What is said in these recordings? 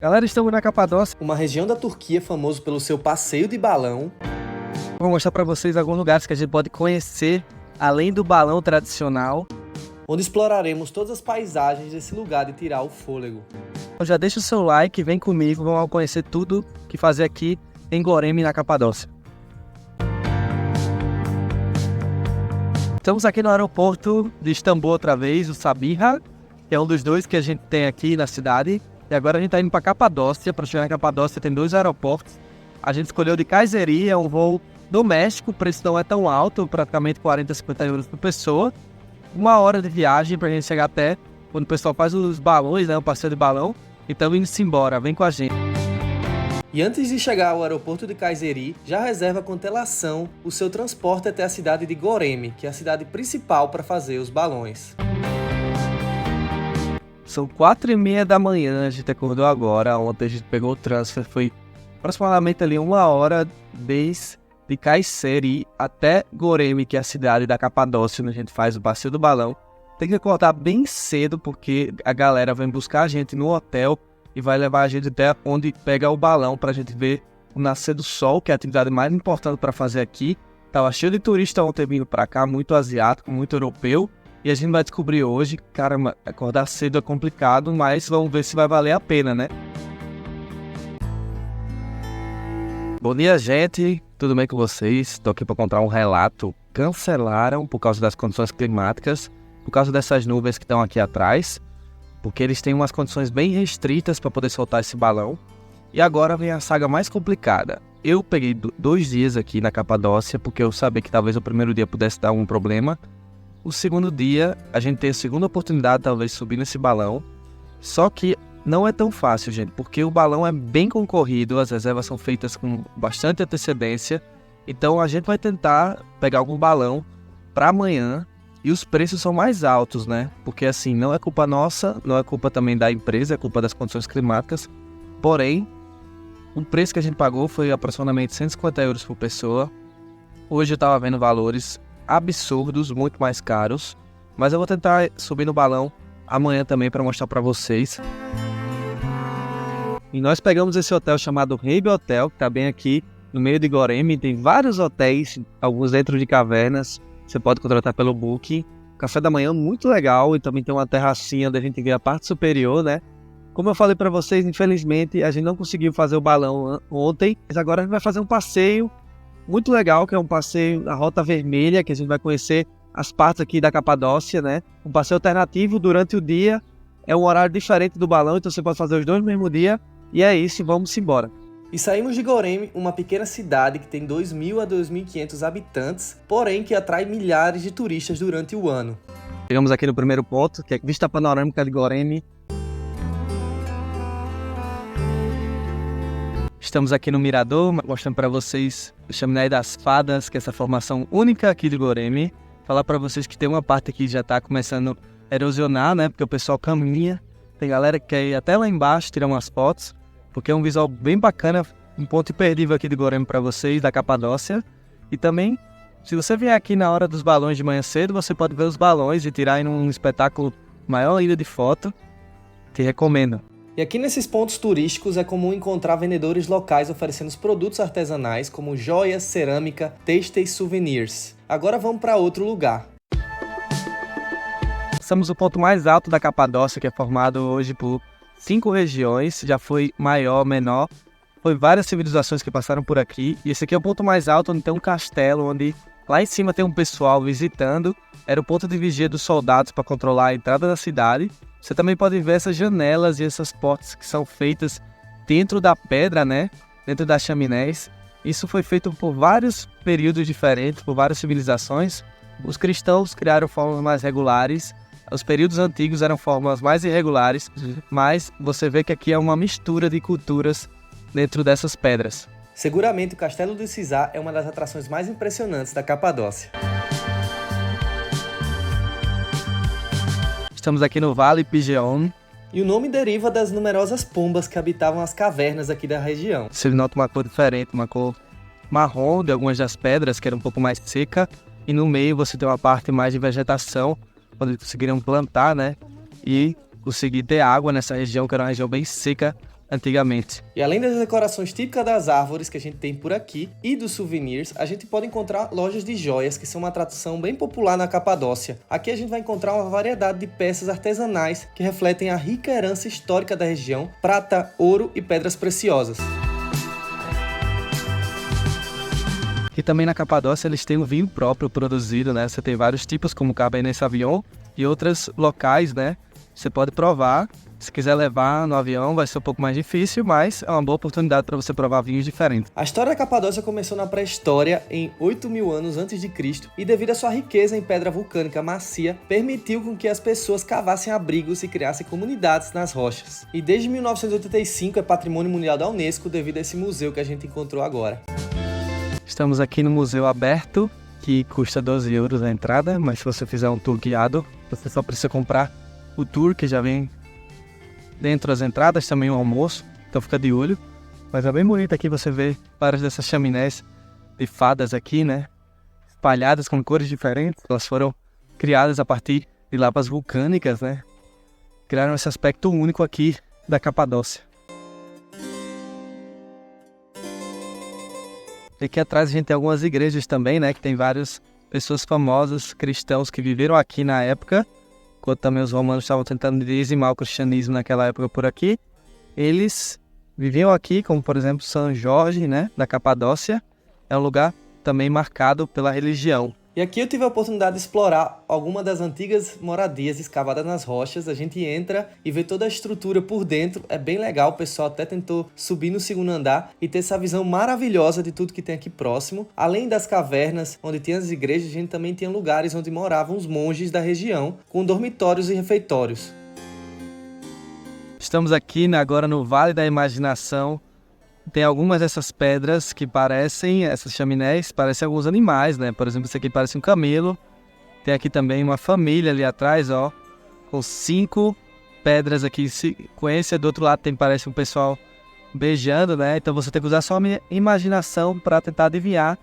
Galera, estamos na Capadócia. Uma região da Turquia famoso pelo seu passeio de balão. Vou mostrar para vocês alguns lugares que a gente pode conhecer, além do balão tradicional. Onde exploraremos todas as paisagens desse lugar de tirar o fôlego. Então já deixa o seu like, vem comigo, vamos conhecer tudo que fazer aqui em Goreme, na Capadócia. Estamos aqui no aeroporto de Istambul outra vez, o Sabiha, que é um dos dois que a gente tem aqui na cidade. E agora a gente está indo para Capadócia. Para chegar na Capadócia tem dois aeroportos. A gente escolheu de Kayseri, é um voo doméstico, o preço não é tão alto, praticamente 40, 50 euros por pessoa. 1 hora de viagem para a gente chegar até quando o pessoal faz os balões, né, o passeio de balão. Então indo-se embora, vem com a gente. E antes de chegar ao aeroporto de Kayseri, já reserva com antelação o seu transporte até a cidade de Goreme, que é a cidade principal para fazer os balões. São 4h30 da manhã, a gente acordou agora. Ontem a gente pegou o transfer, foi aproximadamente ali 1 hora desde Kayseri até Goreme, que é a cidade da Capadócia, onde a gente faz o passeio do balão. Tem que acordar bem cedo, porque a galera vem buscar a gente no hotel e vai levar a gente até onde pega o balão pra gente ver o nascer do sol, que é a atividade mais importante para fazer aqui. Tava cheio de turista ontem vindo pra cá, muito asiático, muito europeu. E a gente vai descobrir hoje, caramba, acordar cedo é complicado, mas vamos ver se vai valer a pena, né? Bom dia, gente. Tudo bem com vocês? Estou aqui para contar um relato. Cancelaram por causa das condições climáticas, por causa dessas nuvens que estão aqui atrás, porque eles têm umas condições bem restritas para poder soltar esse balão. E agora vem a saga mais complicada. Eu peguei 2 dias aqui na Capadócia, porque eu sabia que talvez o primeiro dia pudesse dar um problema. O segundo dia, a gente tem a segunda oportunidade, talvez, de subir nesse balão. Só que não é tão fácil, gente, porque o balão é bem concorrido, as reservas são feitas com bastante antecedência. Então a gente vai tentar pegar algum balão para amanhã e os preços são mais altos, né? Porque assim, não é culpa nossa, não é culpa também da empresa, é culpa das condições climáticas. Porém, o preço que a gente pagou foi aproximadamente 150 euros por pessoa. Hoje eu estava vendo valores absurdos, muito mais caros, mas eu vou tentar subir no balão amanhã também para mostrar para vocês. E nós pegamos esse hotel chamado Reibe Hotel, que está bem aqui no meio de Goreme. Tem vários hotéis, alguns dentro de cavernas, você pode contratar pelo Booking. Café da manhã muito legal e também tem uma terracinha onde a gente vê a parte superior, né? Como eu falei para vocês, infelizmente a gente não conseguiu fazer o balão ontem, mas agora a gente vai fazer um passeio muito legal, que é um passeio na Rota Vermelha, que a gente vai conhecer as partes aqui da Capadócia, né? Um passeio alternativo durante o dia, é um horário diferente do balão, então você pode fazer os dois no mesmo dia, e é isso, vamos embora. E saímos de Goreme, uma pequena cidade que tem 2.000 a 2.500 habitantes, porém que atrai milhares de turistas durante o ano. Chegamos aqui no primeiro ponto, que é a vista panorâmica de Goreme. Estamos aqui no Mirador, mostrando para vocês o Chaminé das Fadas, que é essa formação única aqui de Goreme. Falar para vocês que tem uma parte aqui que já está começando a erosionar, né? Porque o pessoal caminha. Tem galera que quer ir até lá embaixo tirar umas fotos, porque é um visual bem bacana, um ponto imperdível aqui de Goreme para vocês, da Capadócia. E também, se você vier aqui na hora dos balões de manhã cedo, você pode ver os balões e tirar em um espetáculo maior ainda de foto. Te recomendo. E aqui nesses pontos turísticos é comum encontrar vendedores locais oferecendo produtos artesanais como joias, cerâmica, têxteis e souvenirs. Agora vamos para outro lugar. Estamos no ponto mais alto da Capadócia, que é formado hoje por 5 regiões, já foi maior, menor. Foi várias civilizações que passaram por aqui. E esse aqui é o ponto mais alto, onde tem um castelo, onde lá em cima tem um pessoal visitando. Era o ponto de vigia dos soldados para controlar a entrada da cidade. Você também pode ver essas janelas e essas portas que são feitas dentro da pedra, né? Dentro das chaminés. Isso foi feito por vários períodos diferentes, por várias civilizações. Os cristãos criaram formas mais regulares. Os períodos antigos eram formas mais irregulares. Mas você vê que aqui é uma mistura de culturas dentro dessas pedras. Seguramente o Castelo de Sisá é uma das atrações mais impressionantes da Capadócia. Estamos aqui no Vale Pigeon. E o nome deriva das numerosas pombas que habitavam as cavernas aqui da região. Você nota uma cor diferente, uma cor marrom de algumas das pedras, que era um pouco mais seca. E no meio você tem uma parte mais de vegetação, onde conseguiram plantar, né? E conseguir ter água nessa região, que era uma região bem seca antigamente. E além das decorações típicas das árvores que a gente tem por aqui e dos souvenirs, a gente pode encontrar lojas de joias, que são uma atração bem popular na Capadócia. Aqui a gente vai encontrar uma variedade de peças artesanais que refletem a rica herança histórica da região, prata, ouro e pedras preciosas. E também na Capadócia eles têm um vinho próprio produzido, né? Você tem vários tipos, como Cabernet Sauvignon e outros locais, né? Você pode provar. Se quiser levar no avião vai ser um pouco mais difícil, mas é uma boa oportunidade para você provar vinhos diferentes. A história da Capadócia começou na pré-história em 8.000 anos antes de Cristo e devido à sua riqueza em pedra vulcânica macia, permitiu com que as pessoas cavassem abrigos e criassem comunidades nas rochas. E desde 1985 é patrimônio mundial da Unesco devido a esse museu que a gente encontrou agora. Estamos aqui no museu aberto, que custa 12 euros a entrada, mas se você fizer um tour guiado, você só precisa comprar o tour, que já vem dentro das entradas, também o almoço, então fica de olho. Mas é bem bonito aqui, você vê várias dessas chaminés de fadas aqui, né? Espalhadas com cores diferentes. Elas foram criadas a partir de lavas vulcânicas, né? Criaram esse aspecto único aqui da Capadócia. E aqui atrás a gente tem algumas igrejas também, né? Que tem várias pessoas famosas, cristãos que viveram aqui na época, enquanto também os romanos estavam tentando dizimar o cristianismo naquela época por aqui. Eles viviam aqui, como por exemplo São Jorge, né? Da Capadócia. É um lugar também marcado pela religião. E aqui eu tive a oportunidade de explorar alguma das antigas moradias escavadas nas rochas. A gente entra e vê toda a estrutura por dentro. É bem legal, o pessoal até tentou subir no segundo andar e ter essa visão maravilhosa de tudo que tem aqui próximo. Além das cavernas, onde tinha as igrejas, a gente também tinha lugares onde moravam os monges da região, com dormitórios e refeitórios. Estamos aqui agora no Vale da Imaginação. Tem algumas dessas pedras que parecem, essas chaminés, parecem alguns animais, né? Por exemplo, esse aqui parece um camelo. Tem aqui também uma família ali atrás, ó, com 5 pedras aqui em sequência. Do outro lado parece um pessoal beijando, né? Então você tem que usar só a minha imaginação para tentar adivinhar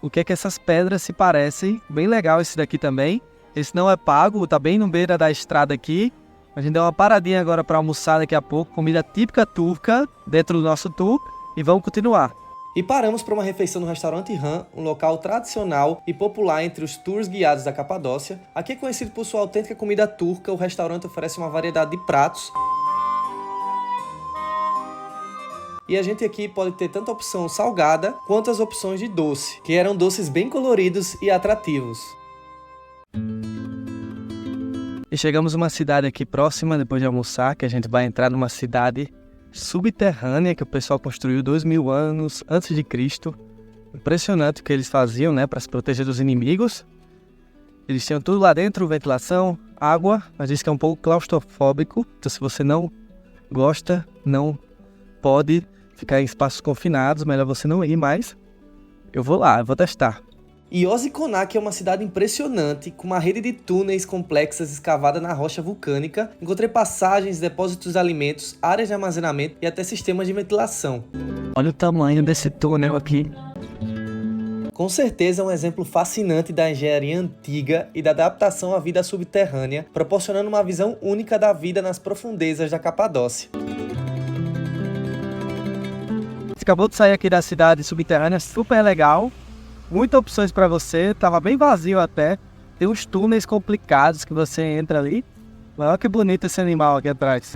o que é que essas pedras se parecem. Bem legal esse daqui também. Esse não é pago, tá bem no beira da estrada aqui. A gente deu uma paradinha agora para almoçar daqui a pouco, comida típica turca dentro do nosso tour e vamos continuar. E paramos para uma refeição no restaurante Han, um local tradicional e popular entre os tours guiados da Capadócia. Aqui é conhecido por sua autêntica comida turca, o restaurante oferece uma variedade de pratos. E a gente aqui pode ter tanto a opção salgada quanto as opções de doce, que eram doces bem coloridos e atrativos. E chegamos a uma cidade aqui próxima, depois de almoçar, que a gente vai entrar numa cidade subterrânea que o pessoal construiu 2.000 anos antes de Cristo. Impressionante o que eles faziam, né, para se proteger dos inimigos. Eles tinham tudo lá dentro, ventilação, água, mas diz que é um pouco claustrofóbico. Então se você não gosta, não pode ficar em espaços confinados, melhor você não ir, mas eu vou lá, eu vou testar. E Ozikonak é uma cidade impressionante, com uma rede de túneis complexas escavada na rocha vulcânica. Encontrei passagens, depósitos de alimentos, áreas de armazenamento e até sistemas de ventilação. Olha o tamanho desse túnel aqui. Com certeza é um exemplo fascinante da engenharia antiga e da adaptação à vida subterrânea, proporcionando uma visão única da vida nas profundezas da Capadócia. Acabou de sair aqui da cidade subterrânea, super legal. Muitas opções para você, tava bem vazio até. Tem uns túneis complicados que você entra ali. Mas olha que bonito esse animal aqui atrás.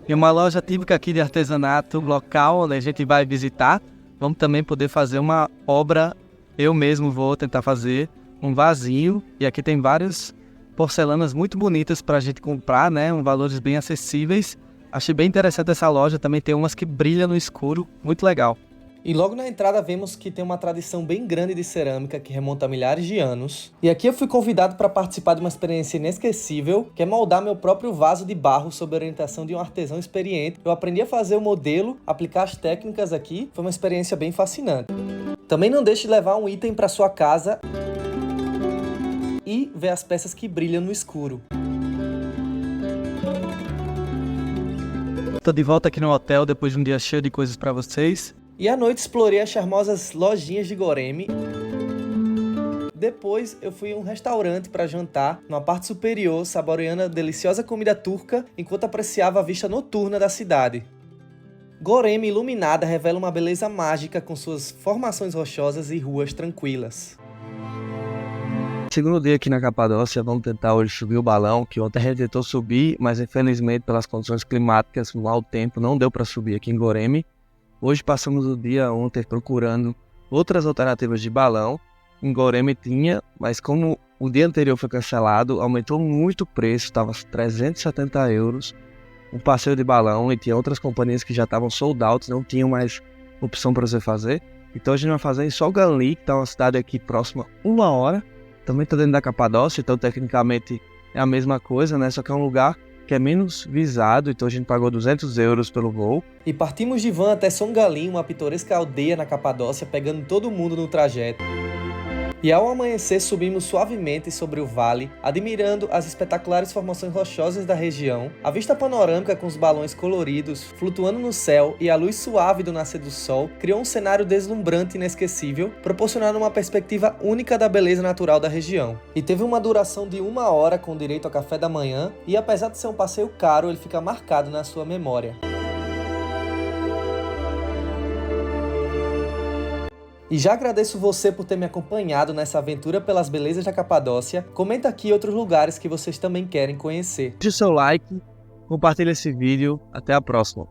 E uma loja típica aqui de artesanato local, onde a gente vai visitar. Vamos também poder fazer uma obra. Eu mesmo vou tentar fazer um vasinho. E aqui tem várias porcelanas muito bonitas para a gente comprar, né? Um valores bem acessíveis. Achei bem interessante essa loja, também tem umas que brilham no escuro, muito legal. E logo na entrada vemos que tem uma tradição bem grande de cerâmica que remonta a milhares de anos. E aqui eu fui convidado para participar de uma experiência inesquecível, que é moldar meu próprio vaso de barro sob a orientação de um artesão experiente. Eu aprendi a fazer o modelo, aplicar as técnicas aqui, foi uma experiência bem fascinante. Também não deixe de levar um item para sua casa e ver as peças que brilham no escuro. Tô de volta aqui no hotel depois de um dia cheio de coisas para vocês. E à noite explorei as charmosas lojinhas de Goreme. Depois eu fui a um restaurante para jantar, numa parte superior, saboreando a deliciosa comida turca, enquanto apreciava a vista noturna da cidade. Goreme iluminada revela uma beleza mágica com suas formações rochosas e ruas tranquilas. Segundo dia aqui na Capadócia, vamos tentar hoje subir o balão, que ontem a gente tentou subir, mas infelizmente pelas condições climáticas, o mau tempo, não deu para subir aqui em Goreme. Hoje passamos o dia ontem procurando outras alternativas de balão. Em Goreme tinha, mas como o dia anterior foi cancelado, aumentou muito o preço, estava 370 euros um passeio de balão, e tinha outras companhias que já estavam sold out, não tinham mais opção para você fazer. Então a gente vai fazer em Soganli, que está uma cidade aqui próxima, 1 hora, também está dentro da Capadócia, então tecnicamente é a mesma coisa, né? Só que é um lugar que é menos visado, então a gente pagou 200 euros pelo voo. E partimos de van até Songalim, uma pitoresca aldeia na Capadócia, pegando todo mundo no trajeto. E ao amanhecer subimos suavemente sobre o vale, admirando as espetaculares formações rochosas da região, a vista panorâmica com os balões coloridos flutuando no céu e a luz suave do nascer do sol criou um cenário deslumbrante e inesquecível, proporcionando uma perspectiva única da beleza natural da região. E teve uma duração de 1 hora com direito ao café da manhã, e apesar de ser um passeio caro, ele fica marcado na sua memória. E já agradeço você por ter me acompanhado nessa aventura pelas belezas da Capadócia. Comenta aqui outros lugares que vocês também querem conhecer. Deixe o seu like, compartilhe esse vídeo. Até a próxima.